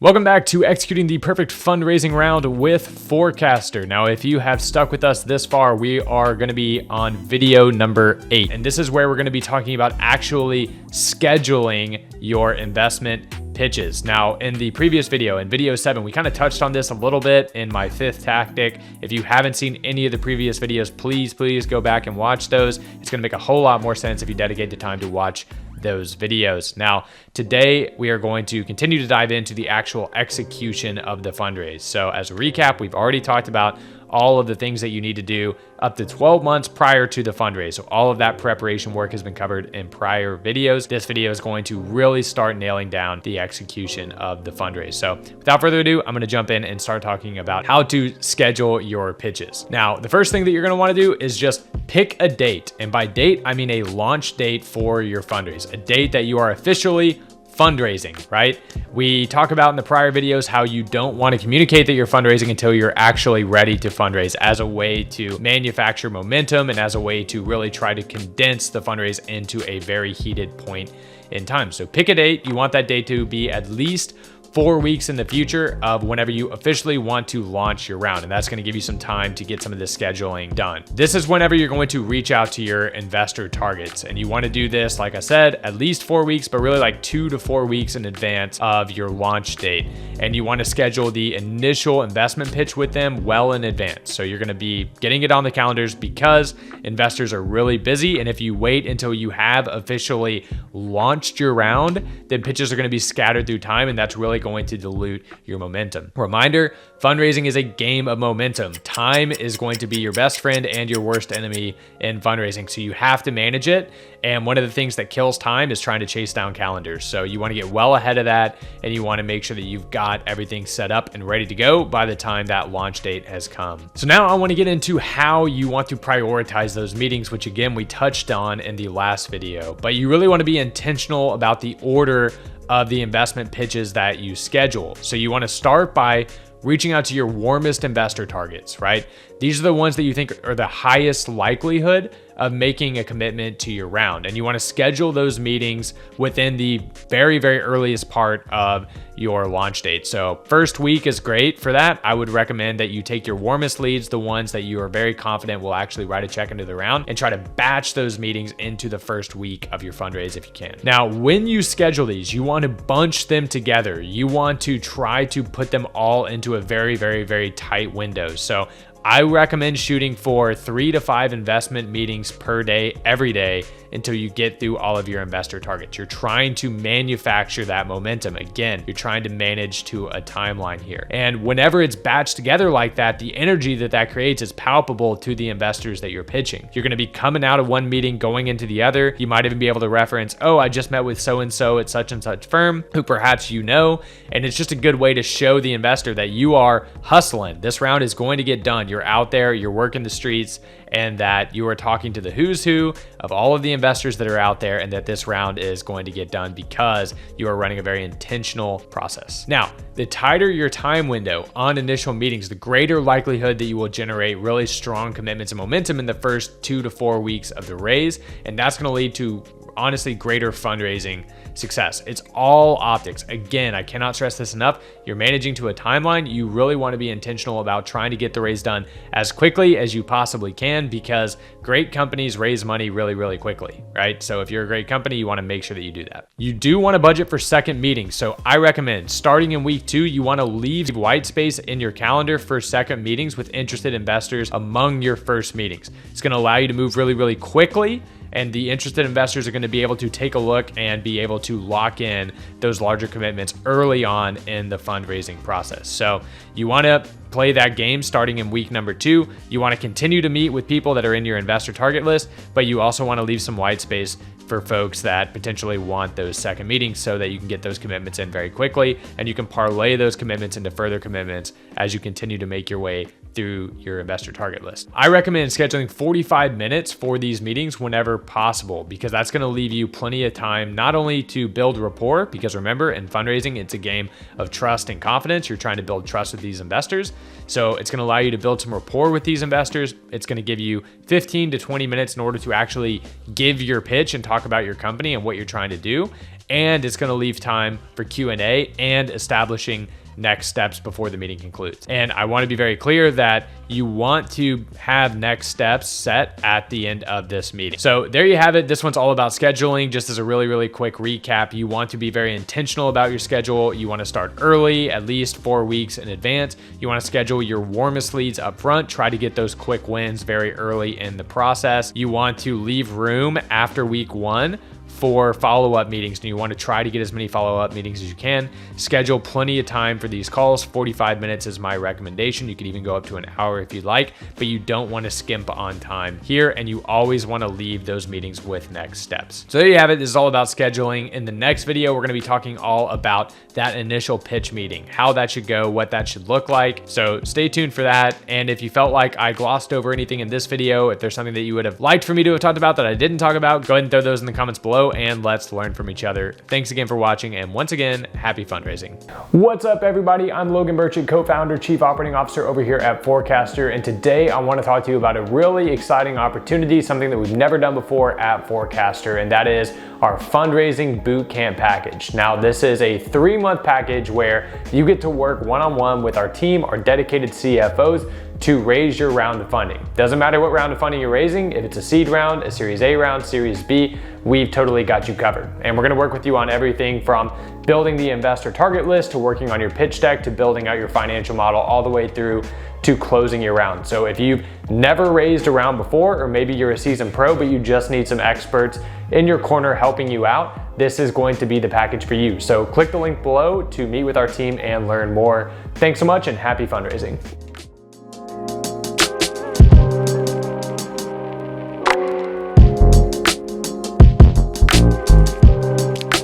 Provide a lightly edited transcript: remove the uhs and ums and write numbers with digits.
Welcome back to Executing the Perfect Fundraising Round with Forecaster. Now, if you have stuck with us this far, we are going to be on video number 8. And this is where we're going to be talking about actually scheduling your investment pitches. Now, in the previous video, in video 7, we kind of touched on this a little bit in my 5th tactic. If you haven't seen any of the previous videos, please go back and watch those. It's going to make a whole lot more sense if you dedicate the time to watch those videos. Now, today we are going to continue to dive into the actual execution of the fundraise. So as a recap, we've already talked about all of the things that you need to do up to 12 months prior to the fundraise. So all of that preparation work has been covered in prior videos. This video is going to really start nailing down the execution of the fundraise. So without further ado, I'm going to jump in and start talking about how to schedule your pitches. Now, the first thing that you're going to want to do is just pick a date. And by date, I mean a launch date for your fundraise, a date that you are officially fundraising, right? We talk about in the prior videos how you don't want to communicate that you're fundraising until you're actually ready to fundraise, as a way to manufacture momentum and as a way to really try to condense the fundraise into a very heated point in time. So pick a date. You want that date to be at least 4 weeks in the future of whenever you officially want to launch your round. And that's going to give you some time to get some of the scheduling done. This is whenever you're going to reach out to your investor targets. And you want to do this, like I said, at least 4 weeks, but really like 2 to 4 weeks in advance of your launch date. And you want to schedule the initial investment pitch with them well in advance. So you're going to be getting it on the calendars because investors are really busy. And if you wait until you have officially launched your round, then pitches are going to be scattered through time. And that's really going to dilute your momentum. Reminder, fundraising is a game of momentum. Time is going to be your best friend and your worst enemy in fundraising. So you have to manage it. And one of the things that kills time is trying to chase down calendars. So you want to get well ahead of that, and you want to make sure that you've got everything set up and ready to go by the time that launch date has come. So now I want to get into how you want to prioritize those meetings, which again, we touched on in the last video, but you really want to be intentional about the order of the investment pitches that you schedule. So you want to start by reaching out to your warmest investor targets, right? These are the ones that you think are the highest likelihood of making a commitment to your round. And you want to schedule those meetings within the very earliest part of your launch date. So first week is great for that. I would recommend that you take your warmest leads, the ones that you are very confident will actually write a check into the round, and try to batch those meetings into the first week of your fundraise if you can. Now, when you schedule these, you want to bunch them together. You want to try to put them all into a very tight window. So I recommend shooting for 3 to 5 investment meetings per day, every day, until you get through all of your investor targets. You're trying to manufacture that momentum. Again, you're trying to manage to a timeline here. And whenever it's batched together like that, the energy that creates is palpable to the investors that you're pitching. You're going to be coming out of one meeting, going into the other. You might even be able to reference, oh, I just met with so-and-so at such and such firm, who perhaps you know. And it's just a good way to show the investor that you are hustling. This round is going to get done. You're out there, you're working the streets, and that you are talking to the who's who of all of the investors that are out there, and that this round is going to get done because you are running a very intentional process. Now, the tighter your time window on initial meetings, the greater likelihood that you will generate really strong commitments and momentum in the first 2 to 4 weeks of the raise. And that's going to lead to honestly greater fundraising success. It's all optics. Again, I cannot stress this enough. You're managing to a timeline. You really want to be intentional about trying to get the raise done as quickly as you possibly can, because great companies raise money really quickly, right? So if you're a great company, you want to make sure that you do that. You do want to budget for second meetings. So I recommend starting in week 2, you want to leave white space in your calendar for second meetings with interested investors among your first meetings. It's going to allow you to move really quickly, and the interested investors are going to be able to take a look and be able to lock in those larger commitments early on in the fundraising process. So you want to play that game starting in week number 2. You want to continue to meet with people that are in your investor target list, but you also want to leave some white space for folks that potentially want those second meetings so that you can get those commitments in very quickly, and you can parlay those commitments into further commitments as you continue to make your way through your investor target list. I recommend scheduling 45 minutes for these meetings whenever possible, because that's going to leave you plenty of time not only to build rapport, because remember, in fundraising, it's a game of trust and confidence. You're trying to build trust with these investors. So it's going to allow you to build some rapport with these investors. It's going to give you 15 to 20 minutes in order to actually give your pitch and talk about your company and what you're trying to do. and it's going to leave time for Q&A and establishing next steps before the meeting concludes. And I want to be very clear that you want to have next steps set at the end of this meeting. So there you have it. This one's all about scheduling. Just as a really quick recap, you want to be very intentional about your schedule. You want to start early, at least 4 weeks in advance. You want to schedule your warmest leads up front. Try to get those quick wins very early in the process. You want to leave room after week 1 for follow-up meetings, and you want to try to get as many follow-up meetings as you can. Schedule plenty of time for these calls. 45 minutes is my recommendation. You can even go up to an hour if you'd like, but you don't want to skimp on time here, and you always want to leave those meetings with next steps. So there you have it. This is all about scheduling. In the next video, we're going to be talking all about that initial pitch meeting, how that should go, what that should look like. So stay tuned for that. And if you felt like I glossed over anything in this video, if there's something that you would have liked for me to have talked about that I didn't talk about, go ahead and throw those in the comments below, and let's learn from each other. Thanks again for watching, and once again, happy fundraising. What's up, everybody? I'm Logan Burchett, co-founder, chief operating officer over here at Forecaster, and today I want to talk to you about a really exciting opportunity, something that we've never done before at Forecaster, and that is our fundraising bootcamp package. Now, this is a 3-month package where you get to work one-on-one with our team, our dedicated CFOs, to raise your round of funding. Doesn't matter what round of funding you're raising, if it's a seed round, a Series A round, Series B, we've totally got you covered. And we're gonna work with you on everything from building the investor target list to working on your pitch deck to building out your financial model all the way through to closing your round. So if you've never raised a round before, or maybe you're a seasoned pro, but you just need some experts in your corner helping you out, this is going to be the package for you. So click the link below to meet with our team and learn more. Thanks so much, and happy fundraising.